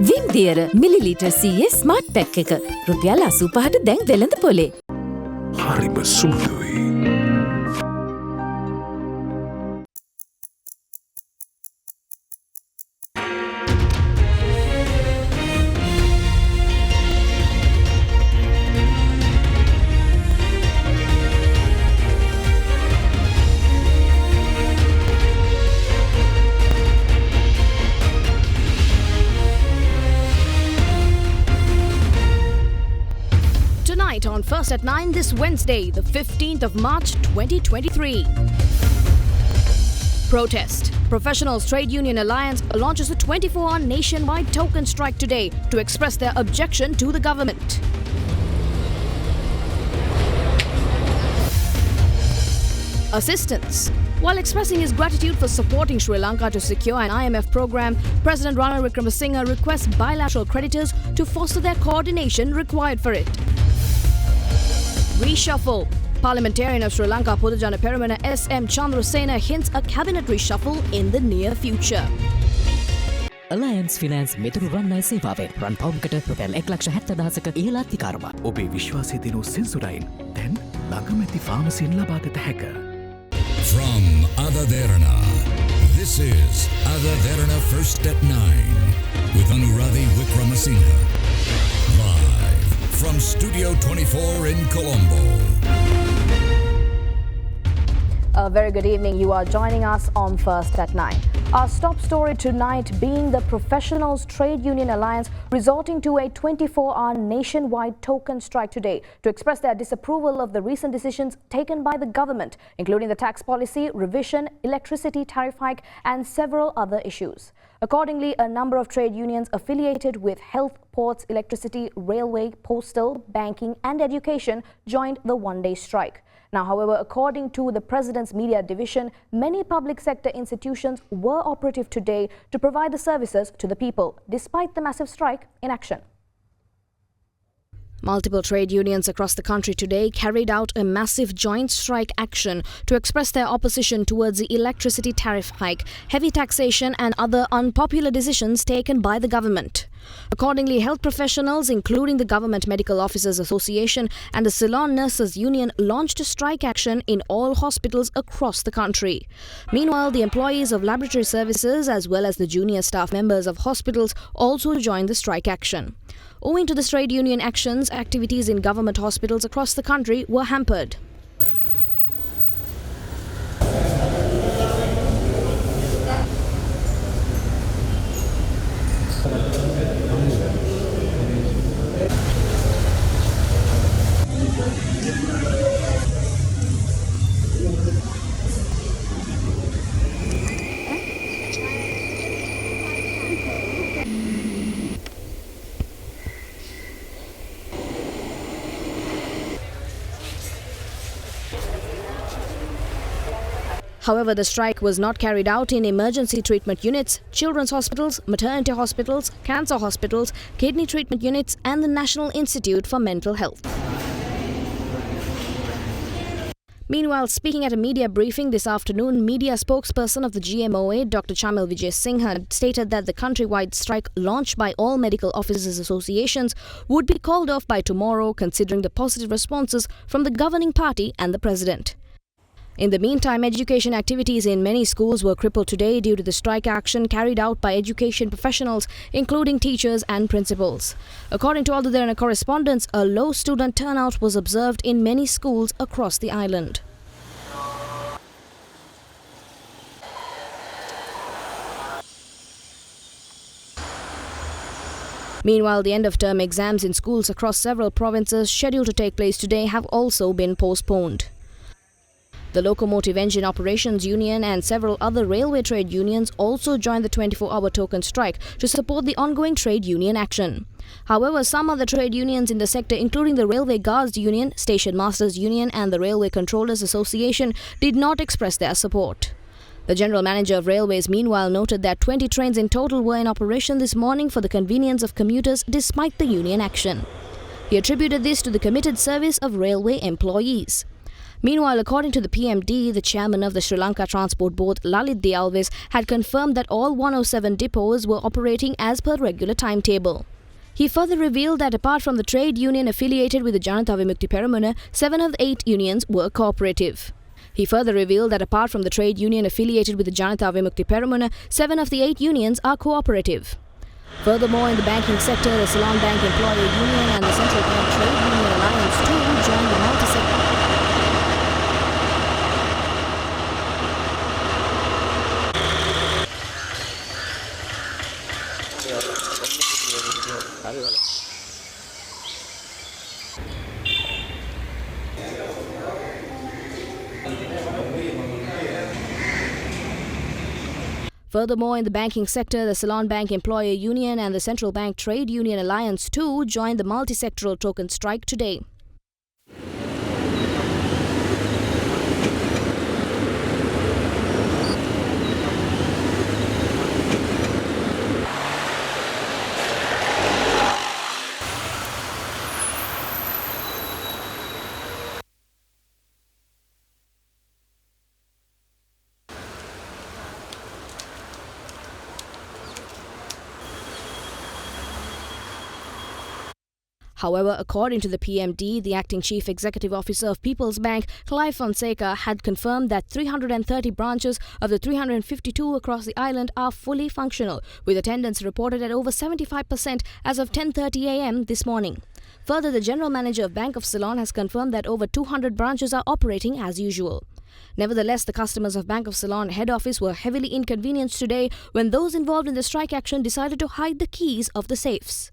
විම් දියර millilitre 100 smart pack එක රුපියල් 85ට දැන් වෙළඳ පොලේ. හරිම සුමුදුයි. On First at 9 this Wednesday, the 15th of March 2023. Protest. Professionals Trade Union Alliance launches a 24-hour nationwide token strike today to express their objection to the government. Assistance. While expressing his gratitude for supporting Sri Lanka to secure an IMF program, President Ranil Wickremesinghe requests bilateral creditors to foster their coordination required for it. Reshuffle. Parliamentarian of Sri Lanka Podujana Peramana S.M. Chandrasena hints a cabinet reshuffle in the near future. Alliance Finance මෙතුරු රන්නයි සේවාවෙන් රන් පවුම්කට රුපියල් 1,70,000ක ඉහළ අධිකාරමක්. ඔබේ විශ්වාසය දිනු සෙන්සුඩයින් දැන් ළඟමැති ෆාමසියෙන් ලබාගත හැක. From AdaDerana, this is AdaDerana First at 9 with Anuradhi Wickremesinghe. Live from Studio 24 in Colombo. A very good evening. You are joining us on First at 9. Our top story tonight being the Professionals Trade Union Alliance resorting to a 24-hour nationwide token strike today to express their disapproval of the recent decisions taken by the government, including the tax policy, revision, electricity tariff hike and several other issues. Accordingly, a number of trade unions affiliated with health, ports, electricity, railway, postal, banking and education joined the one-day strike. Now, however, according to the President's Media Division, many public sector institutions were operative today to provide the services to the people, despite the massive strike in action. Multiple trade unions across the country today carried out a massive joint strike action to express their opposition towards the electricity tariff hike, heavy taxation and other unpopular decisions taken by the government. Accordingly, health professionals, including the Government Medical Officers Association and the Ceylon Nurses Union, launched a strike action in all hospitals across the country. Meanwhile, the employees of laboratory services as well as the junior staff members of hospitals also joined the strike action. Owing to the trade union actions, activities in government hospitals across the country were hampered. However, the strike was not carried out in emergency treatment units, children's hospitals, maternity hospitals, cancer hospitals, kidney treatment units and the National Institute for Mental Health. Meanwhile, speaking at a media briefing this afternoon, media spokesperson of the GMOA, Dr. Chamil Vijay Singha, stated that the countrywide strike launched by all medical officers associations would be called off by tomorrow, considering the positive responses from the governing party and the president. In the meantime, education activities in many schools were crippled today due to the strike action carried out by education professionals, including teachers and principals. According to AdaDerana correspondents, a low student turnout was observed in many schools across the island. Meanwhile, the end-of-term exams in schools across several provinces scheduled to take place today have also been postponed. The Locomotive Engine Operations Union and several other railway trade unions also joined the 24-hour token strike to support the ongoing trade union action. However, some other trade unions in the sector, including the Railway Guards Union, Station Masters Union and the Railway Controllers Association, did not express their support. The General Manager of Railways, meanwhile, noted that 20 trains in total were in operation this morning for the convenience of commuters despite the union action. He attributed this to the committed service of railway employees. Meanwhile, according to the PMD, the chairman of the Sri Lanka Transport Board, Lalit Dialves, had confirmed that all 107 depots were operating as per regular timetable. He further revealed that apart from the trade union affiliated with the Janata Vimukti Peramuna, 7 of the 8 unions were cooperative. He further revealed that apart from the trade union affiliated with the Janata Vimukti Peramuna, 7 of the 8 unions are cooperative. Furthermore, in the banking sector, the Ceylon Bank Employer Union and the Central Bank Trade Union Alliance too joined the multi-sector. Furthermore, in the banking sector, the Ceylon Bank Employer Union and the Central Bank Trade Union Alliance too joined the multi-sectoral token strike today. However, according to the PMD, the acting chief executive officer of People's Bank, Clive Fonseca, had confirmed that 330 branches of the 352 across the island are fully functional, with attendance reported at over 75% as of 10:30 a.m. this morning. Further, the general manager of Bank of Ceylon has confirmed that over 200 branches are operating as usual. Nevertheless, the customers of Bank of Ceylon head office were heavily inconvenienced today when those involved in the strike action decided to hide the keys of the safes.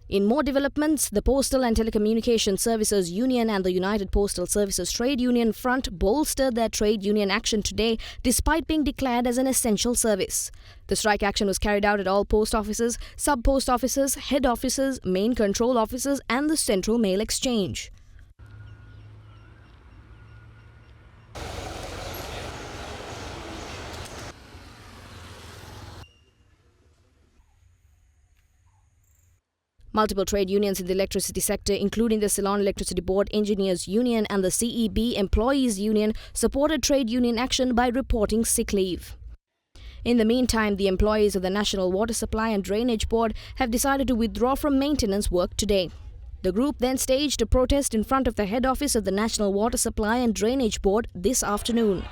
In more developments, the Postal and Telecommunication Services Union and the United Postal Services Trade Union Front bolstered their trade union action today despite being declared as an essential service. The strike action was carried out at all post offices, sub-post offices, head offices, main control offices and the Central Mail Exchange. Multiple trade unions in the electricity sector, including the Ceylon Electricity Board Engineers Union and the CEB Employees Union, supported trade union action by reporting sick leave. In the meantime, the employees of the National Water Supply and Drainage Board have decided to withdraw from maintenance work today. The group then staged a protest in front of the head office of the National Water Supply and Drainage Board this afternoon.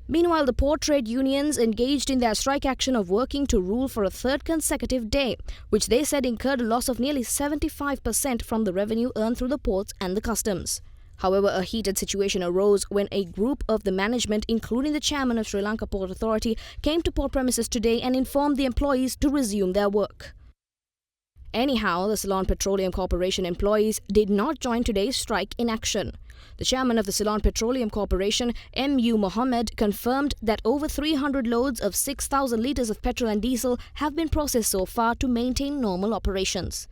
Meanwhile, the port trade unions engaged in their strike action of working to rule for a third consecutive day, which they said incurred a loss of nearly 75% from the revenue earned through the ports and the customs. However, a heated situation arose when a group of the management, including the chairman of Sri Lanka Port Authority, came to port premises today and informed the employees to resume their work. Anyhow, the Ceylon Petroleum Corporation employees did not join today's strike in action. The chairman of the Ceylon Petroleum Corporation, M.U. Mohammed, confirmed that over 300 loads of 6,000 litres of petrol and diesel have been processed so far to maintain normal operations.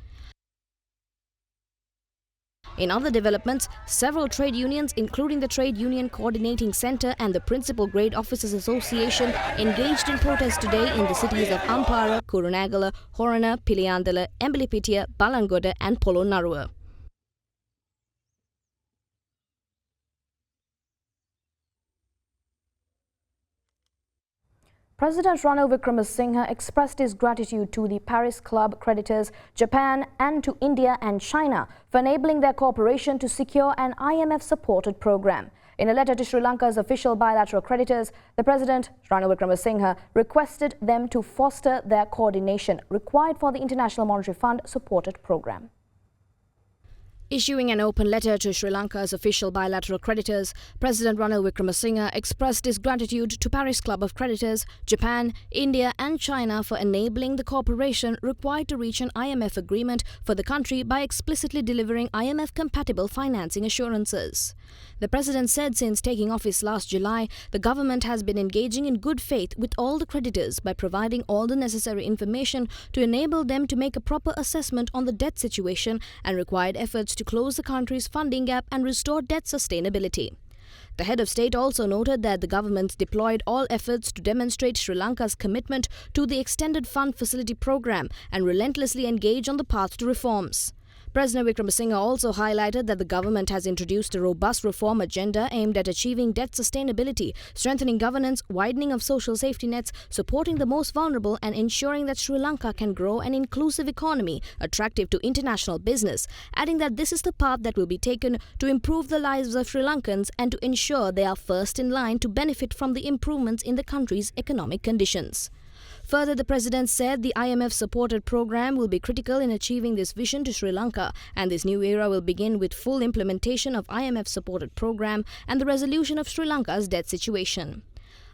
In other developments, several trade unions, including the Trade Union Coordinating Centre and the Principal Grade Officers Association, engaged in protest today in the cities of Ampara, Kurunagala, Horana, Piliyandala, Embelipitiya, Balangoda and Polonnaruwa. President Ranil Wickremesinghe expressed his gratitude to the Paris Club creditors, Japan and to India and China for enabling their cooperation to secure an IMF-supported program. In a letter to Sri Lanka's official bilateral creditors, the President, Ranil Wickremesinghe, requested them to foster their coordination required for the International Monetary Fund-supported program. Issuing an open letter to Sri Lanka's official bilateral creditors, President Ranil Wickremesinghe expressed his gratitude to Paris Club of Creditors, Japan, India and China for enabling the cooperation required to reach an IMF agreement for the country by explicitly delivering IMF-compatible financing assurances. The President said since taking office last July, the government has been engaging in good faith with all the creditors by providing all the necessary information to enable them to make a proper assessment on the debt situation and required efforts to close the country's funding gap and restore debt sustainability. The head of state also noted that the government deployed all efforts to demonstrate Sri Lanka's commitment to the Extended Fund Facility Programme and relentlessly engage on the path to reforms. President Wickremesinghe also highlighted that the government has introduced a robust reform agenda aimed at achieving debt sustainability, strengthening governance, widening of social safety nets, supporting the most vulnerable and ensuring that Sri Lanka can grow an inclusive economy attractive to international business, adding that this is the path that will be taken to improve the lives of Sri Lankans and to ensure they are first in line to benefit from the improvements in the country's economic conditions. Further, the president said the IMF-supported program will be critical in achieving this vision to Sri Lanka, and this new era will begin with full implementation of IMF-supported program and the resolution of Sri Lanka's debt situation.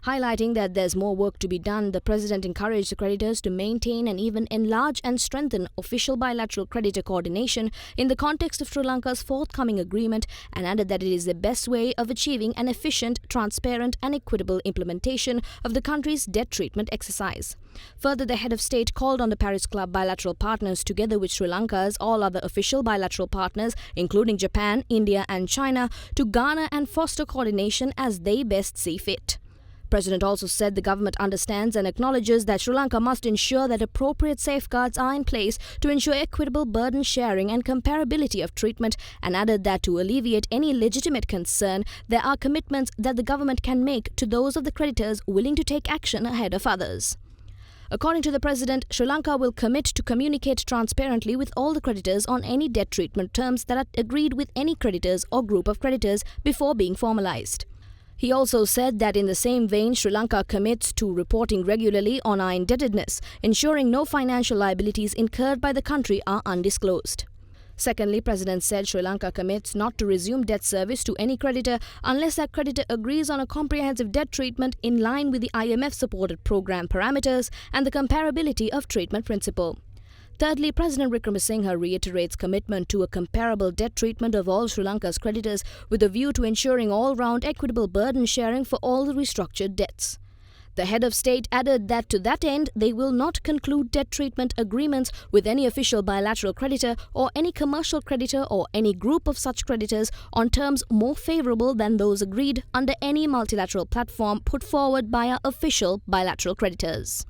Highlighting that there's more work to be done, the president encouraged the creditors to maintain and even enlarge and strengthen official bilateral creditor coordination in the context of Sri Lanka's forthcoming agreement, and added that it is the best way of achieving an efficient, transparent and equitable implementation of the country's debt treatment exercise. Further, the head of state called on the Paris Club bilateral partners together with Sri Lanka's all other official bilateral partners, including Japan, India and China, to garner and foster coordination as they best see fit. President also said the government understands and acknowledges that Sri Lanka must ensure that appropriate safeguards are in place to ensure equitable burden sharing and comparability of treatment, and added that to alleviate any legitimate concern, there are commitments that the government can make to those of the creditors willing to take action ahead of others. According to the president, Sri Lanka will commit to communicate transparently with all the creditors on any debt treatment terms that are agreed with any creditors or group of creditors before being formalized. He also said that in the same vein, Sri Lanka commits to reporting regularly on our indebtedness, ensuring no financial liabilities incurred by the country are undisclosed. Secondly, President said Sri Lanka commits not to resume debt service to any creditor unless that creditor agrees on a comprehensive debt treatment in line with the IMF-supported program parameters and the comparability of treatment principle. Thirdly, President Wickremesinghe reiterates commitment to a comparable debt treatment of all Sri Lanka's creditors with a view to ensuring all-round equitable burden sharing for all the restructured debts. The head of state added that to that end, they will not conclude debt treatment agreements with any official bilateral creditor or any commercial creditor or any group of such creditors on terms more favorable than those agreed under any multilateral platform put forward by our official bilateral creditors.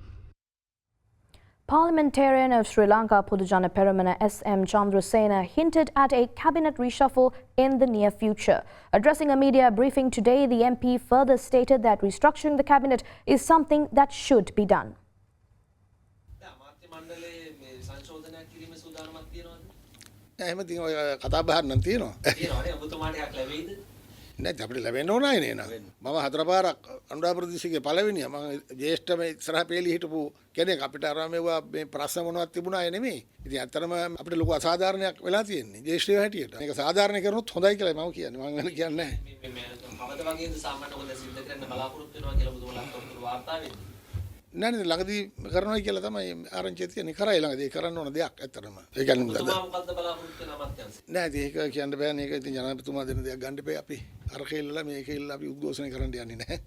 Parliamentarian of Sri Lanka Pudujana Peramana S.M. Chandrasena hinted at a cabinet reshuffle in the near future. Addressing a media briefing today, the MP further stated that restructuring the cabinet is something that should be done. නැත් අපිට ලැබෙන්න ඕනයි නේ නේද මම හතර පාරක් අනුරාධපුර දිස්ත්‍රික්කේ පළවෙනියා මම ජේෂ්ඨම ඉස්සරහ පෙළි හිටපු කෙනෙක් අපිට අර මේවා මේ ප්‍රශ්න මොනවත් තිබුණා ඒ නෙමෙයි ඉතින් ඇත්තටම අපිට ලොකු අසාධාරණයක් වෙලා තියෙන්නේ ජේෂ්ඨයෝ හැටියට මේක සාධාරණ කරනොත් හොඳයි කියලා මම කියන්නේ මම වෙන කියන්නේ නැහැ කවද වගේද සාමාන්‍ය හොඳ සිද්ධ කරන්න බලාපොරොත්තු වෙනවා කියලා බුදුමලක් වාර්තාවෙන්නේ නෑ නේද ළඟදී කරනවා කියලා තමයි ආරංචිය තියෙන්නේ කරයි ළඟදී කරන්න ඕන දෙයක් ඇත්තටම ඒ කියන්නේ මොකද්ද බලාපොරොත්තු වෙන අමාත්‍යාංශය නෑ ඒක කියන්න බෑනේ ඒක ඉතින් ජනාධිපතිතුමා දෙන දෙයක් ගන්න එපා අපි අර කෙල්ලලා මේක කෙල්ලලා අපි උද්ඝෝෂණය කරන්න යන්නේ නැහැ.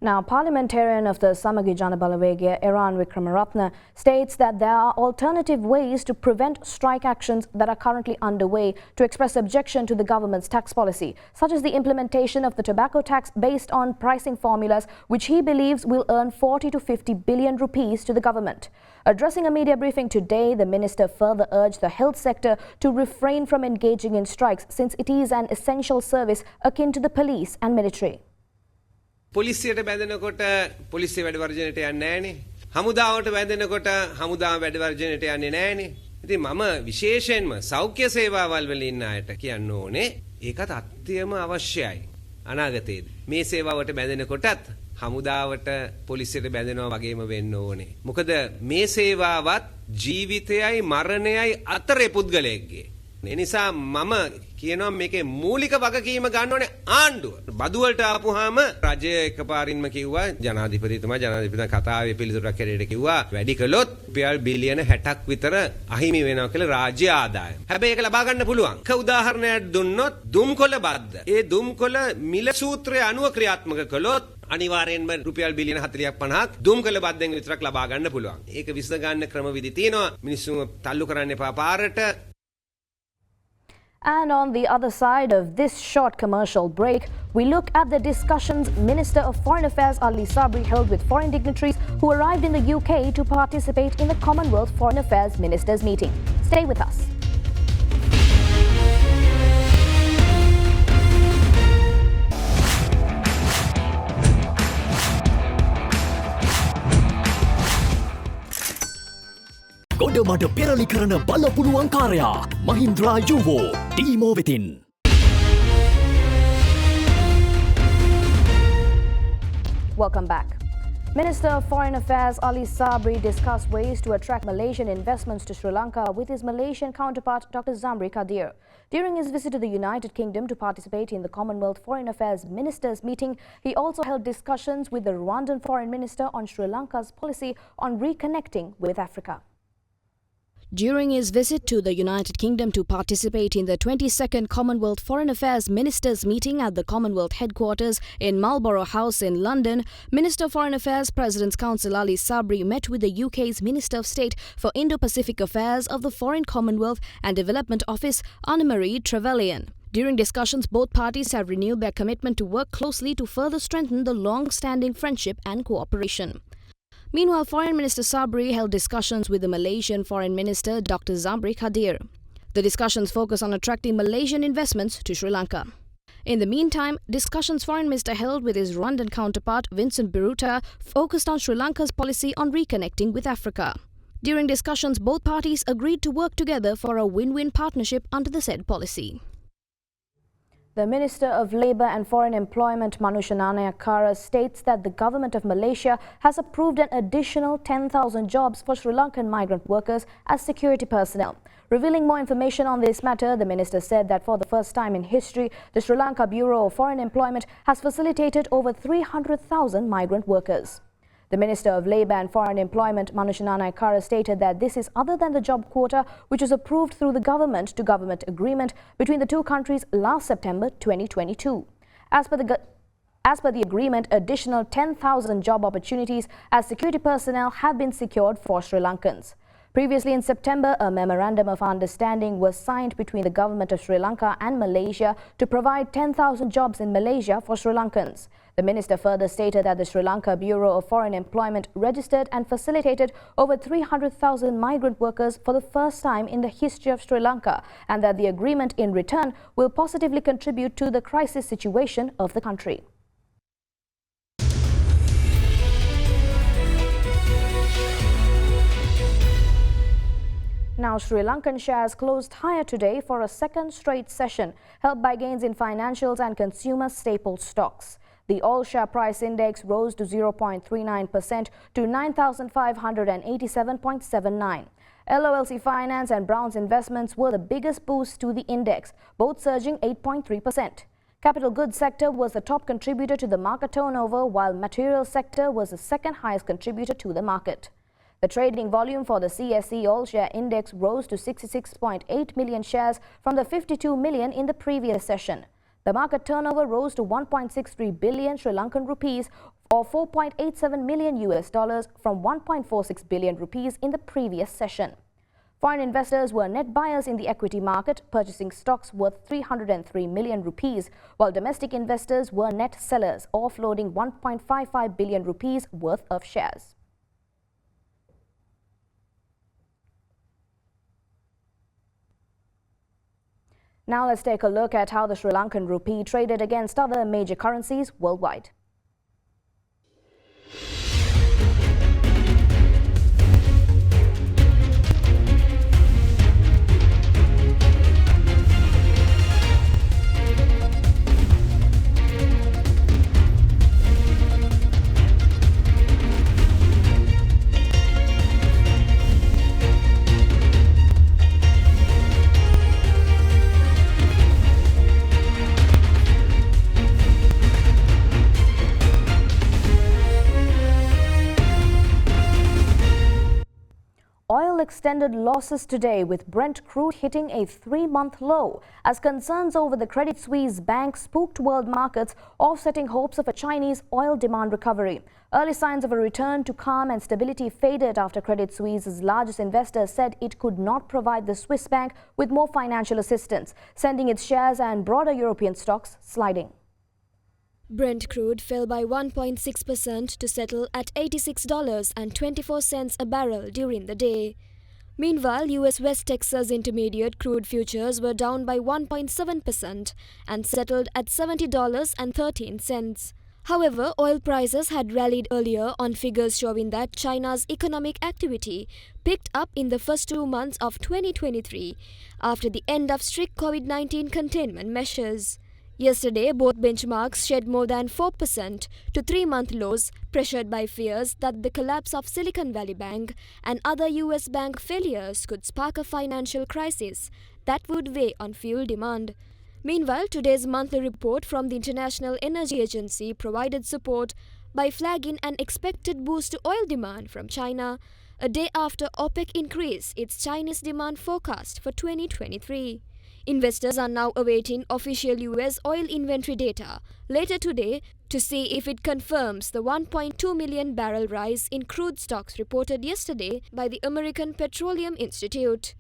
Now, parliamentarian of the Samagi Jana Balawegaya, Iran Wickramaratne, states that there are alternative ways to prevent strike actions that are currently underway to express objection to the government's tax policy, such as the implementation of the tobacco tax based on pricing formulas, which he believes will earn 40 to 50 billion rupees to the government. Addressing a media briefing today, the minister further urged the health sector to refrain from engaging in strikes since it is an essential service akin to the police and military. පොලිසියට බැඳෙනකොට පොලිසිය වැඩ වර්ජනයට යන්නේ නැහනේ. හමුදාවට බැඳෙනකොට හමුදාව වැඩ වර්ජනයට යන්නේ නැහනේ. ඉතින් මම විශේෂයෙන්ම සෞඛ්‍ය සේවාවල් වල ඉන්න අයට කියන්න ඕනේ ඒකත් අත්‍යවම අවශ්‍යයි. අනාගතයේදී මේ සේවාවට බැඳෙනකොටත් හමුදාවට පොලිසියට බැඳෙනවා වගේම වෙන්න ඕනේ. මොකද මේ සේවාවත් ජීවිතයයි මරණයයි අතරේ පුද්ගලයෙක්ගේ. ඒ නිසා මම කියනවා මේකේ මූලික වගකීම ගන්න ඕනේ ආණ්ඩුව. බදු වලට ආපුවාම රජය එකපාරින්ම කිව්වා ජනාධිපතිතුමා කතාවේ පිළිතුරක් හැටියට කිව්වා වැඩි කළොත් රුපියල් බිලියන 60ක් විතර අහිමි වෙනවා කියලා රාජ්‍ය ආදායම. හැබැයි ඒක ලබා ගන්න පුළුවන්. එක උදාහරණයක් දුන්නොත් දුම්කොළ බද්ද. ඒ දුම්කොළ මිල සූත්‍රය අනුව ක්‍රියාත්මක කළොත් අනිවාර්යෙන්ම රුපියල් බිලියන 40ක් 50ක් දුම්කොළ බද්දෙන් විතරක් ලබා ගන්න පුළුවන්. ඒක විසඳ ගන්න ක්‍රමවිධි තියෙනවා. මිනිස්සුම තල්ලු කරන්න එපා පාරට. And on the other side of this short commercial break, we look at the discussions Minister of Foreign Affairs Ali Sabri held with foreign dignitaries who arrived in the UK to participate in the Commonwealth Foreign Affairs Ministers meeting. Stay with us. ගොඩමඩ පෙරලි කරන බලපුළුවන් කාරයා මහින්ද්‍රා යුවෝ ටීමෝ වෙතින්. Welcome back. Minister of Foreign Affairs Ali Sabri discussed ways to attract Malaysian investments to Sri Lanka with his Malaysian counterpart Dr. Zamri Kadir. During his visit to the United Kingdom to participate in the Commonwealth Foreign Affairs Ministers meeting, he also held discussions with the Rwandan Foreign Minister on Sri Lanka's policy on reconnecting with Africa. During his visit to the United Kingdom to participate in the 22nd Commonwealth Foreign Affairs Ministers meeting at the Commonwealth headquarters in Marlborough House in London, Minister of Foreign Affairs President's Council Ali Sabri met with the UK's Minister of State for Indo-Pacific Affairs of the Foreign Commonwealth and Development Office, Anna-Marie Trevelyan. During discussions, both parties have renewed their commitment to work closely to further strengthen the long-standing friendship and cooperation. Meanwhile, Foreign Minister Sabri held discussions with the Malaysian Foreign Minister Dr. Zamri Kadir. The discussions focus on attracting Malaysian investments to Sri Lanka. In the meantime, discussions Foreign Minister held with his Rwandan counterpart Vincent Biruta focused on Sri Lanka's policy on reconnecting with Africa. During discussions, both parties agreed to work together for a win-win partnership under the said policy. The Minister of Labour and Foreign Employment Manushananayakara states that the government of Malaysia has approved an additional 10,000 jobs for Sri Lankan migrant workers as security personnel. Revealing more information on this matter, the minister said that for the first time in history, the Sri Lanka Bureau of Foreign Employment has facilitated over 300,000 migrant workers. The Minister of Labour and Foreign Employment, Manushananayakara, stated that this is other than the job quota which was approved through the government-to-government agreement between the two countries last September 2022. As per the agreement, additional 10,000 job opportunities as security personnel have been secured for Sri Lankans. Previously in September, a memorandum of understanding was signed between the government of Sri Lanka and Malaysia to provide 10,000 jobs in Malaysia for Sri Lankans. The minister further stated that the Sri Lanka Bureau of Foreign Employment registered and facilitated over 300,000 migrant workers for the first time in the history of Sri Lanka, and that the agreement in return will positively contribute to the crisis situation of the country. Now, Sri Lankan shares closed higher today for a second straight session, helped by gains in financials and consumer staple stocks. The all-share price index rose to 0.39% to 9,587.79. LOLC Finance and Brown's Investments were the biggest boost to the index, both surging 8.3%. Capital goods sector was the top contributor to the market turnover, while material sector was the second highest contributor to the market. The trading volume for the CSE all-share index rose to 66.8 million shares from the 52 million in the previous session. The market turnover rose to 1.63 billion Sri Lankan rupees or $4.87 million from 1.46 billion rupees in the previous session. Foreign investors were net buyers in the equity market, purchasing stocks worth 303 million rupees, while domestic investors were net sellers, offloading 1.55 billion rupees worth of shares. Now let's take a look at how the Sri Lankan rupee traded against other major currencies worldwide. extended losses today, with Brent crude hitting a 3-month low as concerns over the Credit Suisse bank spooked world markets, offsetting hopes of a Chinese oil demand recovery. Early signs of a return to calm and stability faded after Credit Suisse's largest investor said it could not provide the Swiss bank with more financial assistance, sending its shares and broader European stocks sliding. Brent crude fell by 1.6% to settle at $86.24 a barrel during the day. Meanwhile, US West Texas Intermediate crude futures were down by 1.7% and settled at $70.13. However, oil prices had rallied earlier on figures showing that China's economic activity picked up in the first 2 months of 2023 after the end of strict COVID-19 containment measures. Yesterday, both benchmarks shed more than 4% to 3-month lows, pressured by fears that the collapse of Silicon Valley Bank and other US bank failures could spark a financial crisis that would weigh on fuel demand. Meanwhile, today's monthly report from the International Energy Agency provided support by flagging an expected boost to oil demand from China, a day after OPEC increased its Chinese demand forecast for 2023. Investors are now awaiting official US oil inventory data later today to see if it confirms the 1.2 million barrel rise in crude stocks reported yesterday by the American Petroleum Institute.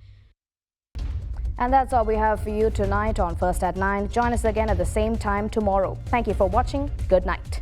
And that's all we have for you tonight on First at 9. Join us again at the same time tomorrow. Thank you for watching. Good night.